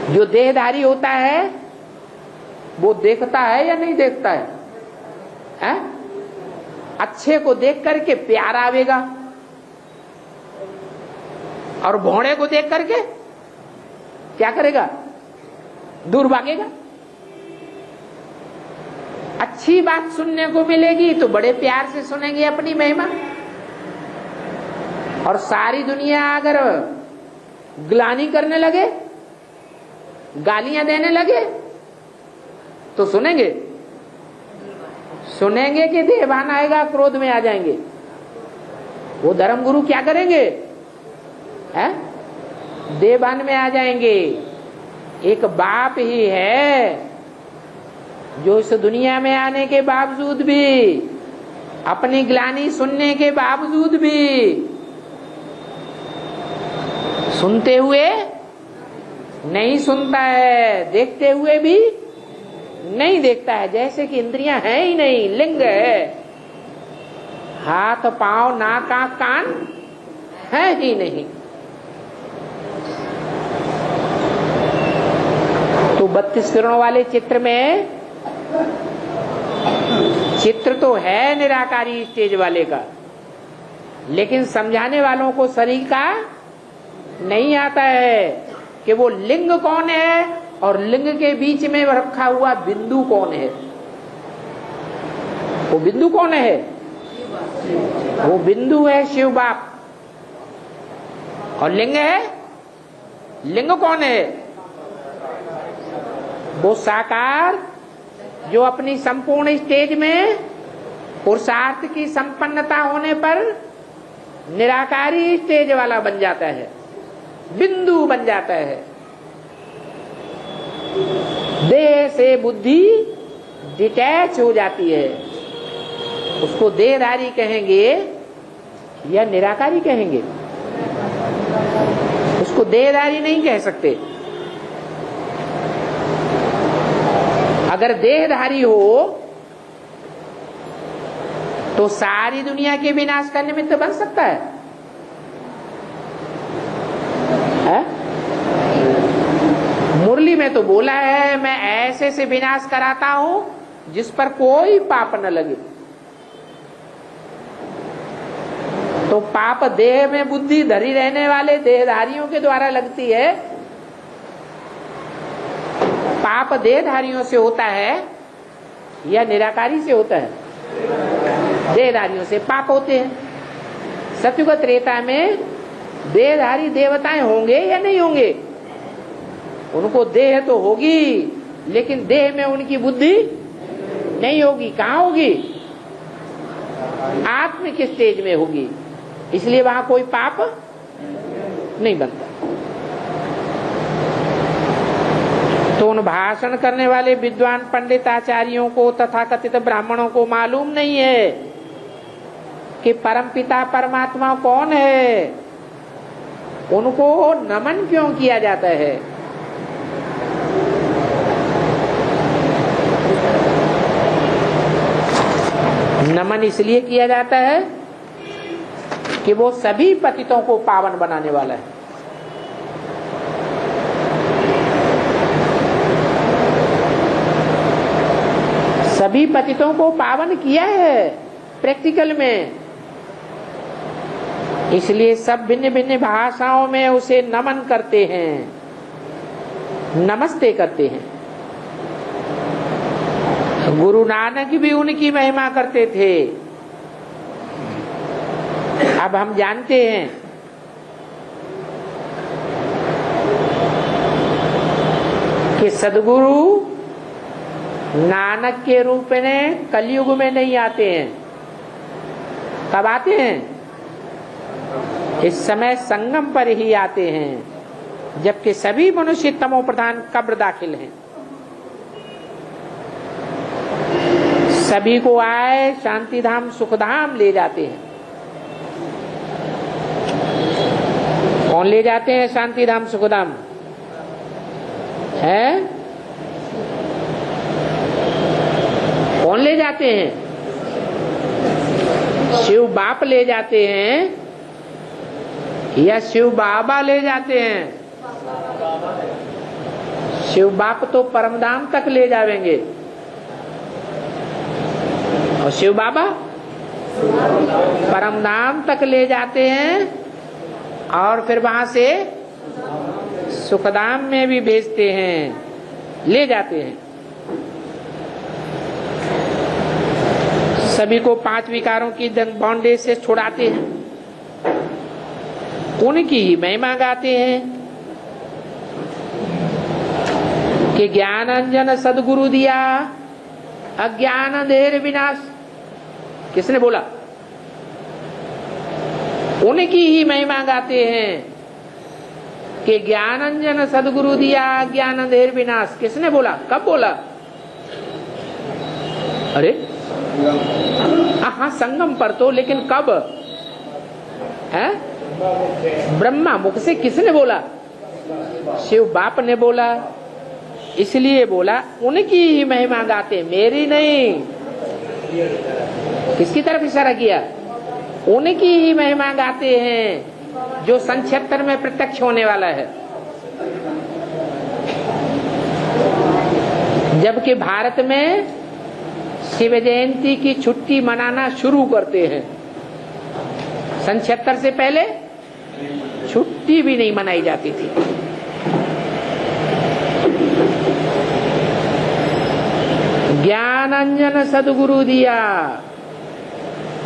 जो देहधारी होता है वो देखता है या नहीं देखता है? अच्छे को देख करके प्यार आवेगा, और भोंडे को देख करके क्या करेगा? दूर भागेगा। अच्छी बात सुनने को मिलेगी तो बड़े प्यार से सुनेंगे अपनी महिमा, और सारी दुनिया अगर ग्लानि करने लगे, गालियां देने लगे, तो सुनेंगे? सुनेंगे कि देहभान आएगा, क्रोध में आ जाएंगे। वो धर्मगुरु क्या करेंगे? देहभान में आ जाएंगे। एक बाप ही है जो इस दुनिया में आने के बावजूद भी, अपनी ग्लानि सुनने के बावजूद भी, सुनते हुए नहीं सुनता है, देखते हुए भी नहीं देखता है। जैसे कि इंद्रियां है ही नहीं, लिंग है। हाथ पांव नाक आंख कान है ही नहीं। तो 32 किरणों वाले चित्र में, चित्र तो है निराकारी स्टेज वाले का, लेकिन समझाने वालों को शरीर का नहीं आता है कि वो लिंग कौन है और लिंग के बीच में रखा हुआ बिंदु कौन है। वो बिंदु कौन है? वो बिंदु है शिव बाप। और लिंग है? लिंग कौन है? वो साकार जो अपनी संपूर्ण स्टेज में पुरुषार्थ की संपन्नता होने पर निराकारी स्टेज वाला बन जाता है, बिंदु बन जाता है। देह से बुद्धि डिटैच हो जाती है। उसको देहधारी कहेंगे या निराकारी कहेंगे? उसको देहधारी नहीं कह सकते। अगर देहधारी हो तो सारी दुनिया के विनाश का निमित्त बन सकता है? मुरली में तो बोला है, मैं ऐसे से विनाश कराता हूं जिस पर कोई पाप न लगे। तो पाप देह में बुद्धि धरी रहने वाले देहधारियों के द्वारा लगती है। पाप देहधारियों से होता है या निराकारी से होता है? देहधारियों से पाप होते हैं। सतयुग त्रेता में देहधारी देवताएं होंगे या नहीं होंगे? उनको देह तो होगी, लेकिन देह में उनकी बुद्धि नहीं होगी। कहाँ होगी? आत्मिक स्टेज में होगी। इसलिए वहां कोई पाप नहीं बनता। तो उन भाषण करने वाले विद्वान पंडित आचार्यों को, तथाकथित ब्राह्मणों को मालूम नहीं है कि परमपिता परमात्मा कौन है। उनको नमन क्यों किया जाता है? नमन इसलिए किया जाता है कि वो सभी पतितों को पावन बनाने वाला है। सभी पतितों को पावन किया है प्रैक्टिकल में। इसलिए सब भिन्न भिन्न भाषाओं में उसे नमन करते हैं, नमस्ते करते हैं। गुरु नानक भी उनकी महिमा करते थे। अब हम जानते हैं कि सदगुरु नानक के रूप में कलयुग में नहीं आते हैं। कब आते हैं? इस समय संगम पर ही आते हैं, जबकि सभी मनुष्य तमो प्रधान कब्र दाखिल हैं। सभी को आए शांति धाम सुख धाम ले जाते हैं। कौन ले जाते हैं शांति धाम सुख धाम? है कौन ले जाते हैं? शिव बाप ले जाते हैं या शिव बाबा ले जाते हैं? शिव बाप तो परमधाम तक ले जाएंगे और शिव बाबा परमधाम तक ले जाते हैं और फिर वहां से सुखधाम में भी भेजते हैं, ले जाते हैं। सभी को 5 विकारों की बॉन्डेज से छुड़ाते हैं, उनकी ही महिमा गाते हैं कि ज्ञान अंजन सदगुरु दिया अज्ञान अंधेर विनाश। किसने बोला? उनकी ही महिमा गाते हैं कि ज्ञान अंजन सदगुरु दिया ज्ञान अंधेर विनाश। किसने बोला? कब बोला? अरे हाँ, संगम पर तो, लेकिन कब है? ब्रह्मा मुख से। किसने बोला? शिव बाप ने बोला। इसलिए बोला उनकी ही महिमा गाते, मेरी नहीं। किसकी तरफ इशारा किया? उनकी ही महिमा गाते हैं जो सन 76 में प्रत्यक्ष होने वाला है। जबकि भारत में शिव जयंती की छुट्टी मनाना शुरू करते हैं। सन 76 से पहले छुट्टी भी नहीं मनाई जाती थी। ज्ञान अंजन सदगुरु दिया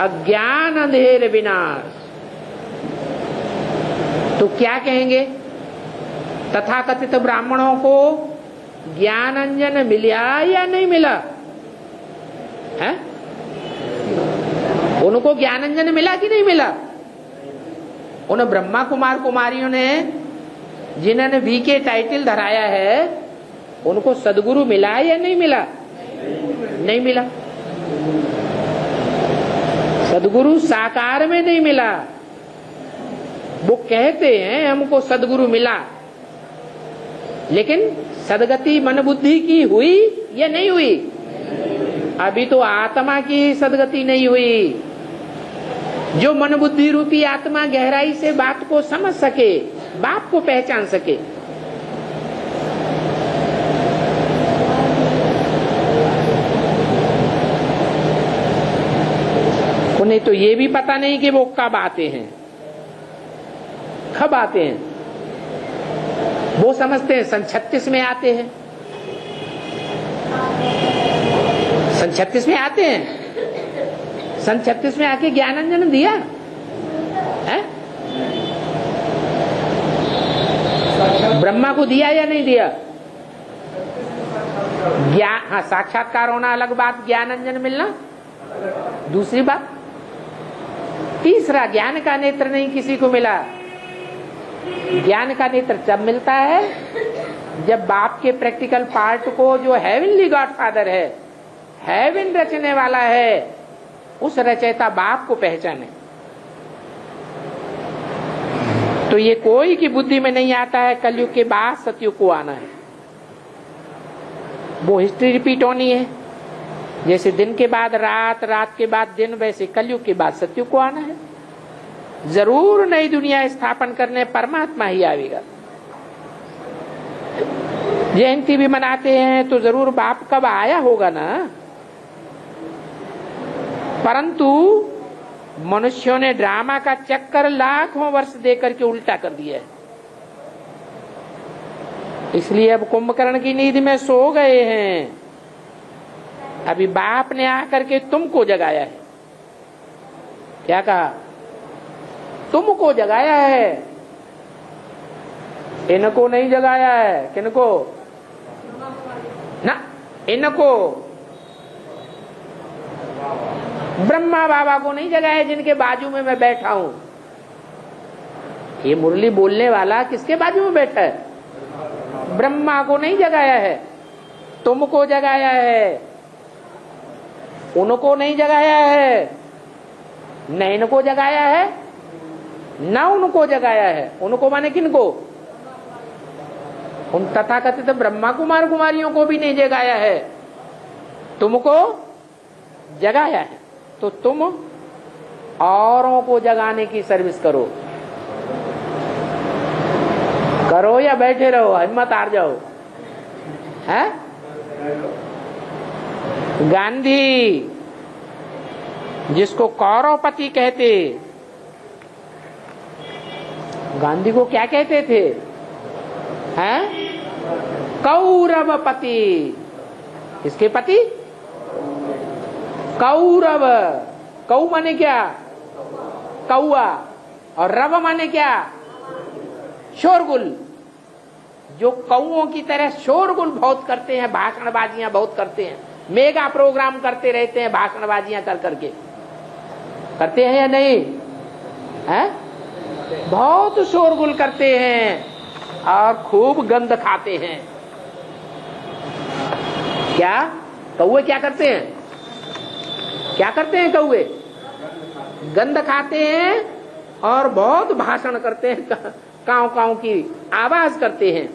अज्ञान अंधेर विनाश। तो क्या कहेंगे? तथाकथित ब्राह्मणों को ज्ञान अंजन मिला या नहीं मिला है? उनको ज्ञान अंजन मिला कि नहीं मिला? उन ब्रह्मा कुमार कुमारियों ने जिन्होंने वी के टाइटल धराया है, उनको सदगुरु मिला या नहीं मिला? नहीं मिला। सदगुरु साकार में नहीं मिला। वो कहते हैं हमको सदगुरु मिला, लेकिन सदगति मन बुद्धि की हुई या नहीं हुई? अभी तो आत्मा की सदगति नहीं हुई। जो मन बुद्धि रूपी आत्मा गहराई से बात को समझ सके, बाप को पहचान सके। उन्हें तो ये भी पता नहीं कि वो कब आते हैं, कब आते हैं। वो समझते हैं सन 36 में आते हैं, सन 36 में आते हैं। सन 36 में आके ज्ञानांजन दिया है? ब्रह्मा को दिया या नहीं दिया? हाँ, साक्षात्कार होना अलग बात, ज्ञानांजन मिलना दूसरी बात। तीसरा, ज्ञान का नेत्र नहीं किसी को मिला। ज्ञान का नेत्र जब मिलता है जब बाप के प्रैक्टिकल पार्ट को, जो हेवनली गॉडफादर है, हेवन रचने वाला है, उस रचयिता बाप को पहचाने। तो ये कोई की बुद्धि में नहीं आता है कलयुग के बाद सतयुग को आना है। वो हिस्ट्री रिपीट होनी है। जैसे दिन के बाद रात, रात के बाद दिन, वैसे कलयुग के बाद सतयुग को आना है। जरूर नई दुनिया स्थापन करने परमात्मा ही आएगा। जयंती भी मनाते हैं तो जरूर बाप कब आया होगा ना। परंतु मनुष्यों ने ड्रामा का चक्कर लाखों वर्ष देकर के उल्टा कर दिया है। इसलिए अब कुंभकर्ण की नींद में सो गए हैं। अभी बाप ने आकर के तुमको जगाया है। क्या कहा? तुमको जगाया है, इनको नहीं जगाया है। किनको? ना, इनको ब्रह्मा बाबा को नहीं जगाया जिनके बाजू में मैं बैठा हूं। ये मुरली बोलने वाला किसके बाजू में बैठा है? ब्रह्मा को नहीं जगाया है, तुमको जगाया है। उनको नहीं जगाया है, न इनको जगाया है, न उनको जगाया है। उनको माने किनको? उन तथाकथित ब्रह्मा कुमार कुमारियों को भी नहीं जगाया है, तुमको जगाया है। तो तुम औरों को जगाने की सर्विस करो, करो या बैठे रहो, हिम्मत हार जाओ। है गांधी, जिसको कौरवपति कहते, गांधी को क्या कहते थे? हैं? कौरवपति। किसके पति? कौरव। कौ माने क्या? कौआ। और रव माने क्या? शोरगुल। जो कौओं की तरह शोरगुल बहुत करते हैं, भाषणबाजियां बहुत करते हैं, मेगा प्रोग्राम करते रहते हैं भाषणबाजियां कर करके। करते हैं या नहीं? है? बहुत शोरगुल करते हैं और खूब गंध खाते हैं। क्या कौए क्या करते हैं? क्या करते हैं कौए? गंध खाते हैं और बहुत भाषण करते हैं, काव काव की आवाज करते हैं।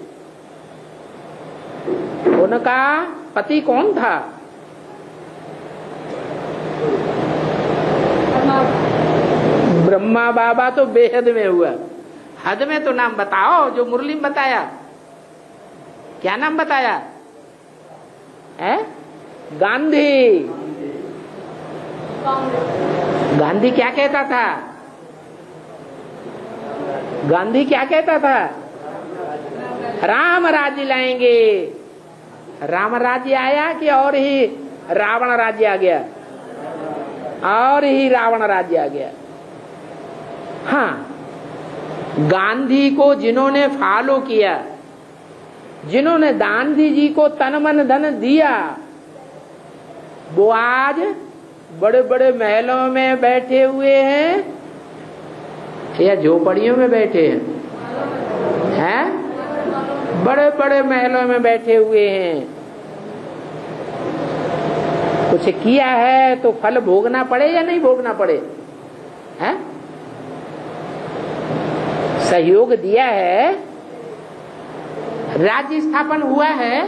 उनका पति कौन था? ब्रह्मा बाबा तो बेहद में हुआ, हद में तो नाम बताओ जो मुरली में बताया। क्या नाम बताया है? गांधी। गांधी क्या कहता था? गांधी क्या कहता था? राम राज्य लाएंगे। राम राज्य आया कि और ही रावण राज्य आ गया? और ही रावण राज्य आ गया। हाँ, गांधी को जिन्होंने फॉलो किया, जिन्होंने गांधी जी को तन मन धन दिया, वो आज बड़े बड़े महलों में बैठे हुए हैं या झोपड़ियों में बैठे हैं? हैं? बड़े बड़े महलों में बैठे हुए हैं। कुछ किया है तो फल भोगना पड़े या नहीं भोगना पड़े? हैं? सहयोग दिया है, राज्य स्थापन हुआ है,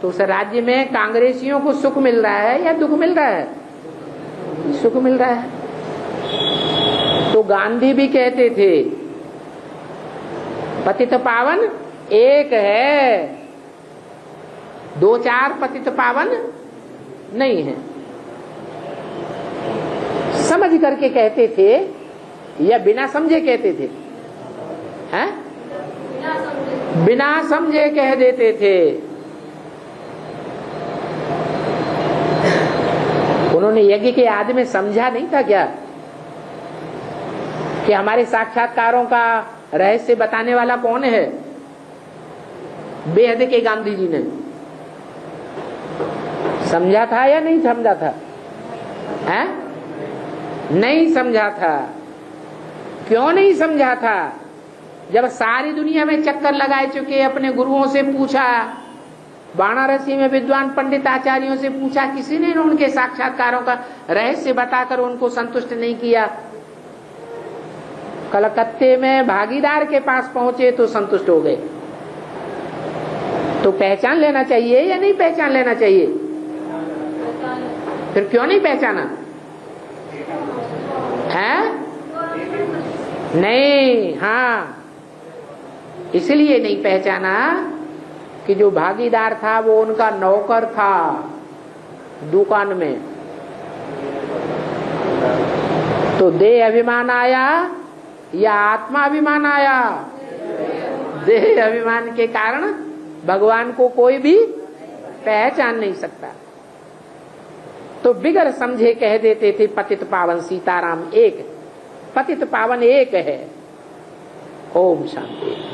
तो उस राज्य में कांग्रेसियों को सुख मिल रहा है या दुख मिल रहा है? सुख मिल रहा है। तो गांधी भी कहते थे पतित पावन एक है, दो चार पतित पावन नहीं है। समझ करके कहते थे या बिना समझे कहते थे? हैं? बिना समझे कह देते थे। उन्होंने यज्ञ के आदि में समझा नहीं था क्या कि हमारे साक्षात्कारों का रहस्य बताने वाला कौन है? बेहद के गांधी जी ने समझा था या नहीं समझा था? हैं? नहीं समझा था। क्यों नहीं समझा था? जब सारी दुनिया में चक्कर लगाए चुके, अपने गुरुओं से पूछा, वाराणसी में विद्वान पंडित आचार्यों से पूछा, किसी ने उनके साक्षात्कारों का रहस्य बताकर उनको संतुष्ट नहीं किया। कलकत्ते में भागीदार के पास पहुंचे तो संतुष्ट हो गए। तो पहचान लेना चाहिए या नहीं पहचान लेना चाहिए? फिर क्यों नहीं पहचाना है? नहीं, हाँ, इसलिए नहीं पहचाना कि जो भागीदार था वो उनका नौकर था दुकान में। तो देह अभिमान आया या आत्मा अभिमान आया? देह अभिमान के कारण भगवान को कोई भी पहचान नहीं सकता। तो बिगर समझे कह देते थे पतित पावन सीताराम एक, पतित पावन एक है। ओम शांति।